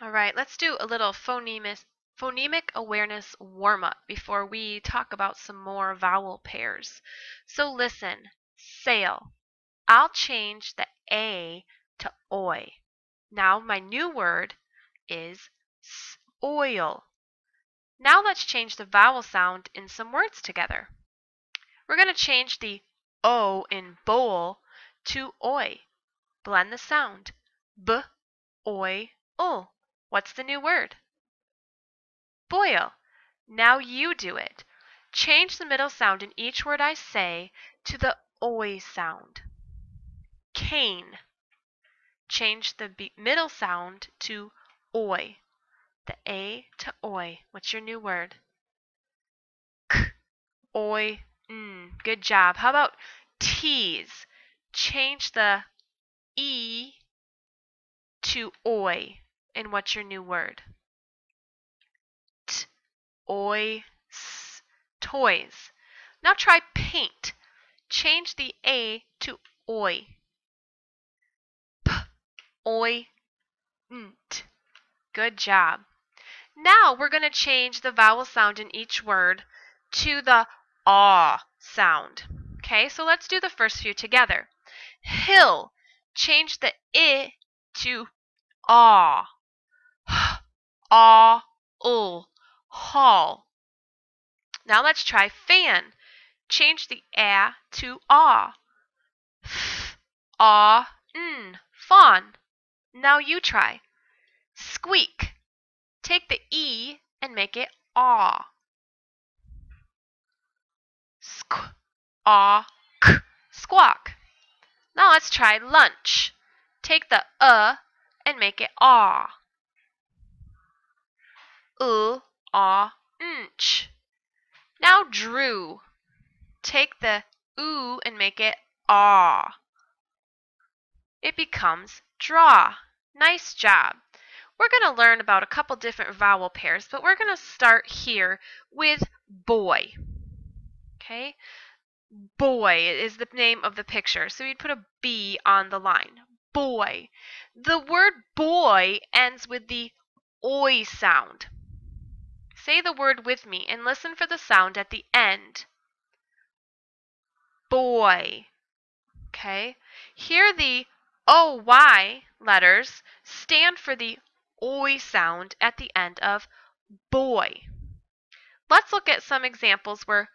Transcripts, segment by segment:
All right, let's do a little phonemic awareness warm-up before we talk about some more vowel pairs. So listen, sail. I'll change the A to oi. Now my new word is oil. Now let's change the vowel sound in some words together. We're going to change the O in bowl to oi. Blend the sound. B, oi, ul. What's the new word? Boil. Now you do it. Change the middle sound in each word I say to the oi sound. Cane. Change the middle sound to oi. The A to oi. What's your new word? K, oi, Good job. How about tease? Change the E to oi. And what's your new word? Oi, toys. Now try paint. Change the A to oi. P, oi, nt. Good job. Now we're going to change the vowel sound in each word to the ah sound. Okay, so let's do the first few together. Hill. Change the I to ah. Ah, ul. Hall. Now let's try fan. Change the a to ah. F, ah, fawn. Now you try. Squeak. Take the E and make it ah. Sq, ah, k, squawk. Now let's try lunch. Take the and make it ah. Ah, nch. Now drew. Take the oo and make it ah. It becomes draw. Nice job. We're going to learn about a couple different vowel pairs, but we're going to start here with boy. Okay? Boy is the name of the picture, so you'd put a B on the line. Boy. The word boy ends with the oi sound. Say the word with me and listen for the sound at the end. Boy. Okay? Here the OY letters stand for the oi sound at the end of boy. Let's look at some examples where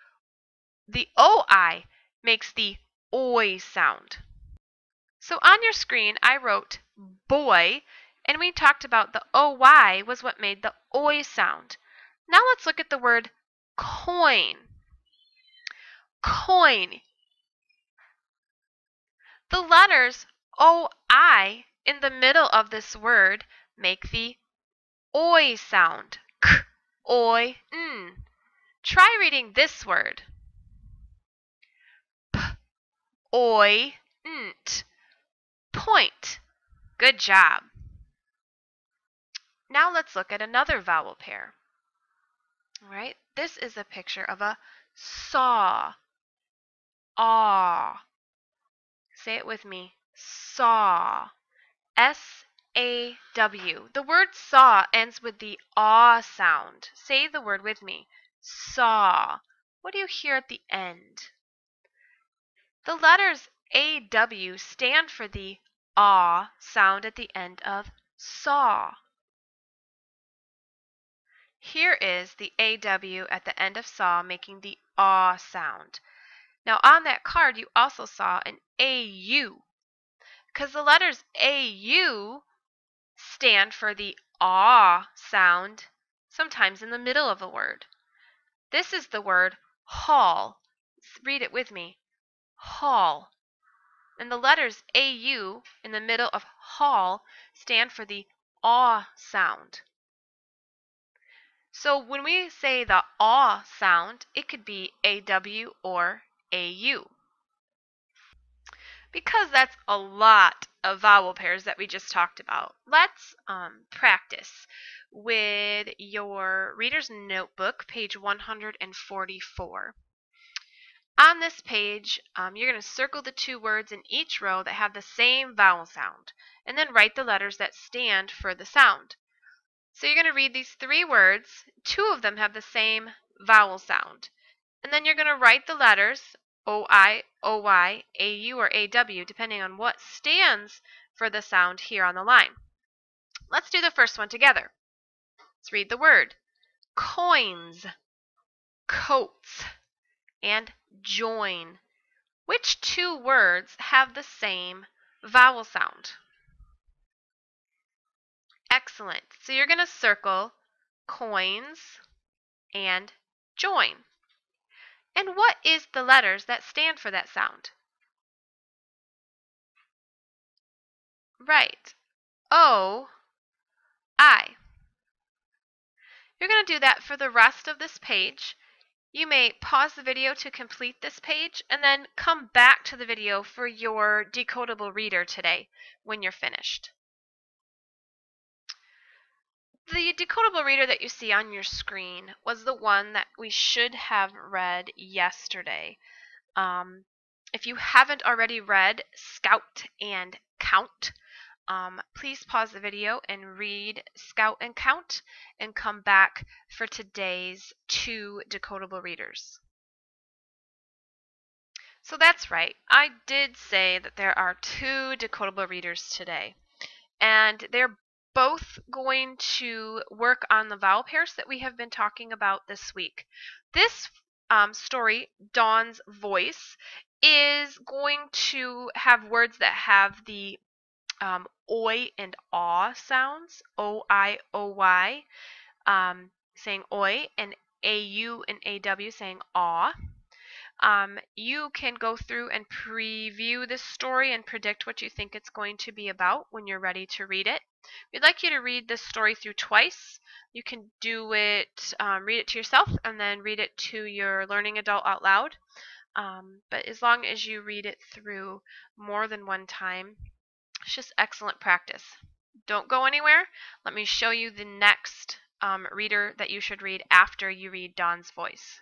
the OI makes the oi sound. So on your screen I wrote boy, and we talked about the OY was what made the oi sound. Now let's look at the word coin. Coin. The letters OI in the middle of this word make the oi sound. K, oi, n. Try reading this word. P, oi, nt. Point. Good job. Now let's look at another vowel pair. All right, this is a picture of a saw. Ah. Say it with me. Saw. S-A-W. The word saw ends with the ah sound. Say the word with me. Saw. What do you hear at the end? The letters A-W stand for the ah sound at the end of saw. Here is the A-W at the end of saw making the ah sound. Now on that card you also saw an A-U, because the letters A-U stand for the ah sound sometimes in the middle of a word. This is the word hall. Read it with me. Hall. And the letters A-U in the middle of hall stand for the ah sound. So when we say the ah sound, it could be A-W or A-U. Because that's a lot of vowel pairs that we just talked about, let's practice with your reader's notebook, page 144. On this page, you're going to circle the two words in each row that have the same vowel sound, and then write the letters that stand for the sound. So you're going to read these 3 words. 2 of them have the same vowel sound. And then you're going to write the letters O-I, O-Y, A-U, or A-W, depending on what stands for the sound here on the line. Let's do the first one together. Let's read the word. Coins, coats, and join. Which 2 words have the same vowel sound? Excellent. So you're going to circle coins and join. And what is the letters that stand for that sound? Right. O, I. You're going to do that for the rest of this page. You may pause the video to complete this page and then come back to the video for your decodable reader today when you're finished. The decodable reader that you see on your screen was the one that we should have read yesterday. If you haven't already read Scout and Count, please pause the video and read Scout and Count and come back for today's 2 decodable readers. So that's right, I did say that there are 2 decodable readers today, and they're both going to work on the vowel pairs that we have been talking about this week. This story, Dawn's Voice, is going to have words that have the oi and aw sounds, O-I, O-Y, saying oi, and A-U and A-W saying aw. You can go through and preview this story and predict what you think it's going to be about when you're ready to read it. We'd like you to read this story through twice. You can do it, read it to yourself, and then read it to your learning adult out loud. But as long as you read it through more than one time, it's just excellent practice. Don't go anywhere. Let me show you the next reader that you should read after you read Dawn's Voice.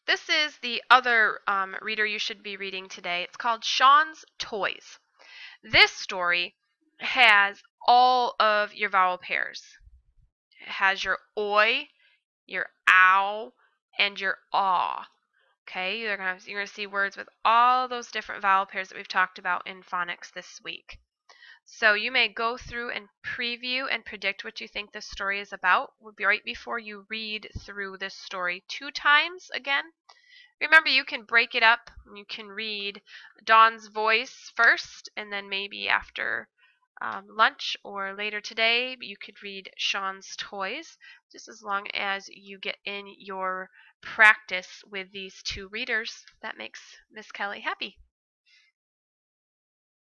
This is the other reader you should be reading today. It's called Shawn's Toys. This story has all of your vowel pairs. It has your oi, your ow, and your aw. Okay, you're gonna see words with all those different vowel pairs that we've talked about in phonics this week. So you may go through and preview and predict what you think this story is about right before you read through this story 2 times again. Remember, you can break it up. You can read Dawn's Voice first, and then maybe after lunch or later today, you could read Shawn's Toys, just as long as you get in your practice with these 2 readers. That makes Miss Kelly happy.